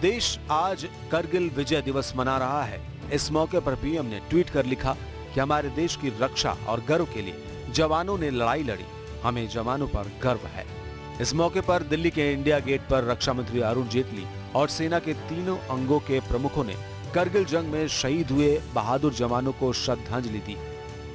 देश आज करगिल विजय दिवस मना रहा है। इस मौके पर पीएम ने ट्वीट कर लिखा कि हमारे देश की रक्षा और गर्व के लिए जवानों ने लड़ाई लड़ी, हमें जवानों पर गर्व है। इस मौके पर दिल्ली के इंडिया गेट पर रक्षा मंत्री अरुण जेटली और सेना के तीनों अंगों के प्रमुखों ने करगिल जंग में शहीद हुए बहादुर जवानों को श्रद्धांजलि दी।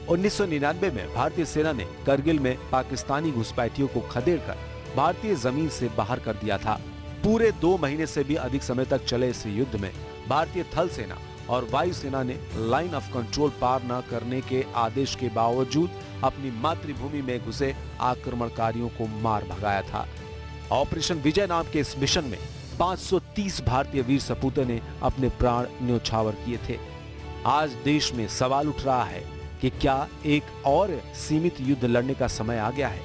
1999 में भारतीय सेना ने करगिल में पाकिस्तानी घुसपैठियों को खदेड़कर भारतीय जमीन से बाहर कर दिया था। पूरे 2 महीने से भी अधिक समय तक चले इस युद्ध में भारतीय थल सेना और वायु सेना ने लाइन ऑफ कंट्रोल पार न करने के आदेश के बावजूद अपनी मातृभूमि में घुसे आक्रमणकारियों को मार भगाया था। ऑपरेशन विजय नाम के इस मिशन में 530 भारतीय वीर सपूतों ने अपने प्राण न्योछावर किए थे। आज देश में सवाल उठ रहा है कि क्या एक और सीमित युद्ध लड़ने का समय आ गया है?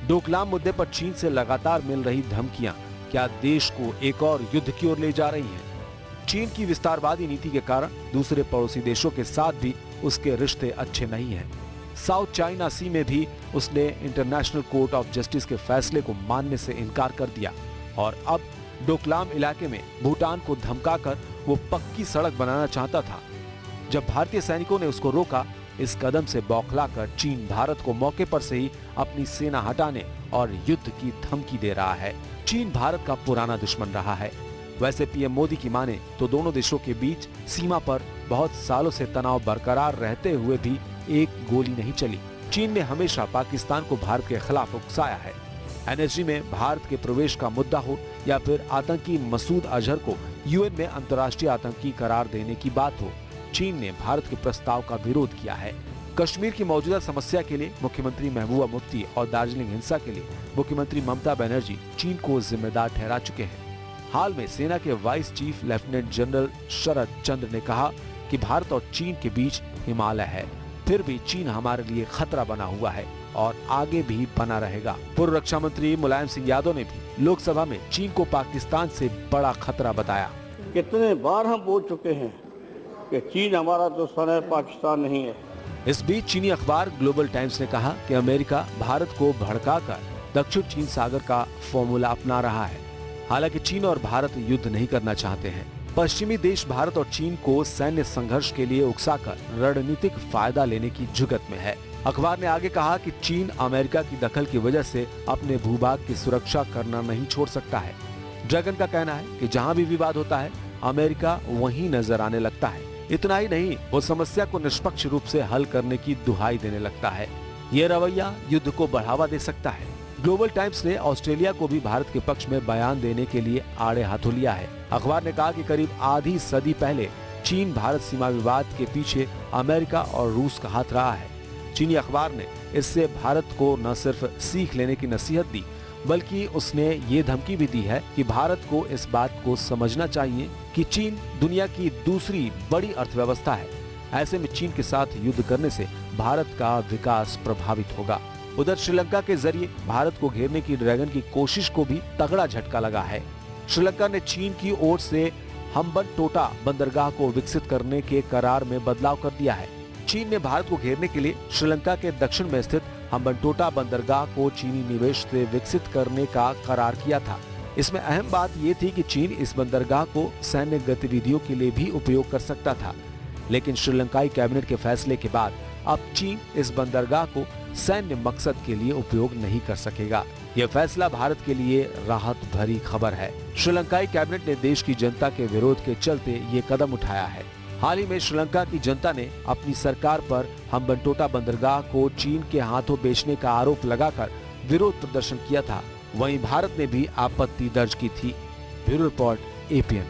डोकलाम मुद्दे पर चीन से लगातार मिल रही धमकियां क्या देश को एक और युद्ध की ओर ले जा रही हैं? चीन की विस्तारवादी नीति के कारण दूसरे पड़ोसी देशों के साथ भी उसके रिश्ते अच्छे नहीं हैं। साउथ चाइना सी में भी उसने इंटरनेशनल कोर्ट ऑफ जस्टिस के फैसले को मानने से इनकार कर दिया और अब डोकलाम इलाके में भूटान को धमकाकर वो पक्की सड़क बनाना चाहता था। जब भारतीय सैनिकों ने उसको रोका, इस कदम से बौखलाकर चीन भारत को मौके पर से ही अपनी सेना हटाने और युद्ध की धमकी दे रहा है। चीन भारत का पुराना दुश्मन रहा है। वैसे पीएम मोदी की माने तो दोनों देशों के बीच सीमा पर बहुत सालों से तनाव बरकरार रहते हुए भी एक गोली नहीं चली। चीन ने हमेशा पाकिस्तान को भारत के खिलाफ उकसाया है। एनएसजी में भारत के प्रवेश का मुद्दा हो या फिर आतंकी मसूद अजहर को यूएन में अंतर्राष्ट्रीय आतंकी करार देने की बात हो, चीन ने भारत के प्रस्ताव का विरोध किया है। कश्मीर की मौजूदा समस्या के लिए मुख्यमंत्री महबूबा मुफ्ती और दार्जिलिंग हिंसा के लिए मुख्यमंत्री ममता बनर्जी चीन को जिम्मेदार ठहरा चुके हैं। हाल में सेना के वाइस चीफ लेफ्टिनेंट जनरल शरद चंद्र ने कहा कि भारत और चीन के बीच हिमालय है, फिर भी चीन हमारे लिए खतरा बना हुआ है और आगे भी बना रहेगा। पूर्व रक्षा मंत्री मुलायम सिंह यादव ने भी लोकसभा में चीन को पाकिस्तान से बड़ा खतरा बताया। कितने बार हम बोल चुके हैं कि चीन हमारा दुश्मन है, पाकिस्तान नहीं है। इस बीच चीनी अखबार ग्लोबल टाइम्स ने कहा कि अमेरिका भारत को भड़काकर दक्षिण चीन सागर का फॉर्मूला अपना रहा है। हालांकि चीन और भारत युद्ध नहीं करना चाहते हैं। पश्चिमी देश भारत और चीन को सैन्य संघर्ष के लिए उकसाकर रणनीतिक फायदा लेने की जुगत में है। अखबार ने आगे कहा कि चीन अमेरिका की दखल की वजह से अपने भूभाग की सुरक्षा करना नहीं छोड़ सकता है। ड्रैगन का कहना है कि जहां भी विवाद होता है, अमेरिका वहीं नजर आने लगता है। इतना ही नहीं, वो समस्या को निष्पक्ष रूप से हल करने की दुहाई देने लगता है। ये रवैया युद्ध को बढ़ावा दे सकता है। ग्लोबल टाइम्स ने ऑस्ट्रेलिया को भी भारत के पक्ष में बयान देने के लिए आड़े हाथों लिया है। अखबार ने कहा कि करीब आधी सदी पहले चीन भारत सीमा विवाद के पीछे अमेरिका और रूस का हाथ रहा है। चीनी अखबार ने इससे भारत को न सिर्फ सीख लेने की नसीहत दी, बल्कि उसने ये धमकी भी दी है कि भारत को इस बात को समझना चाहिए कि चीन दुनिया की दूसरी बड़ी अर्थव्यवस्था है। ऐसे में चीन के साथ युद्ध करने से भारत का विकास प्रभावित होगा। उधर श्रीलंका के जरिए भारत को घेरने की ड्रैगन की कोशिश को भी तगड़ा झटका लगा है। श्रीलंका ने चीन की ओर से हम्बनटोटा बंदरगाह को विकसित करने के करार में बदलाव कर दिया है। चीन ने भारत को घेरने के लिए श्रीलंका के दक्षिण में स्थित हम्बनटोटा बंदरगाह को चीनी निवेश से विकसित करने का करार किया था। इसमें अहम बात ये थी कि चीन इस बंदरगाह को सैन्य गतिविधियों के लिए भी उपयोग कर सकता था, लेकिन श्रीलंकाई कैबिनेट के फैसले के बाद अब चीन इस बंदरगाह को सैन्य मकसद के लिए उपयोग नहीं कर सकेगा। यह फैसला भारत के लिए राहत भरी खबर है। श्रीलंकाई कैबिनेट ने देश की जनता के विरोध के चलते ये कदम उठाया है। हाल ही में श्रीलंका की जनता ने अपनी सरकार पर हम्बनटोटा बंदरगाह को चीन के हाथों बेचने का आरोप लगाकर विरोध प्रदर्शन किया था। वहीं भारत ने भी आपत्ति दर्ज की थी। Bureau report, APN.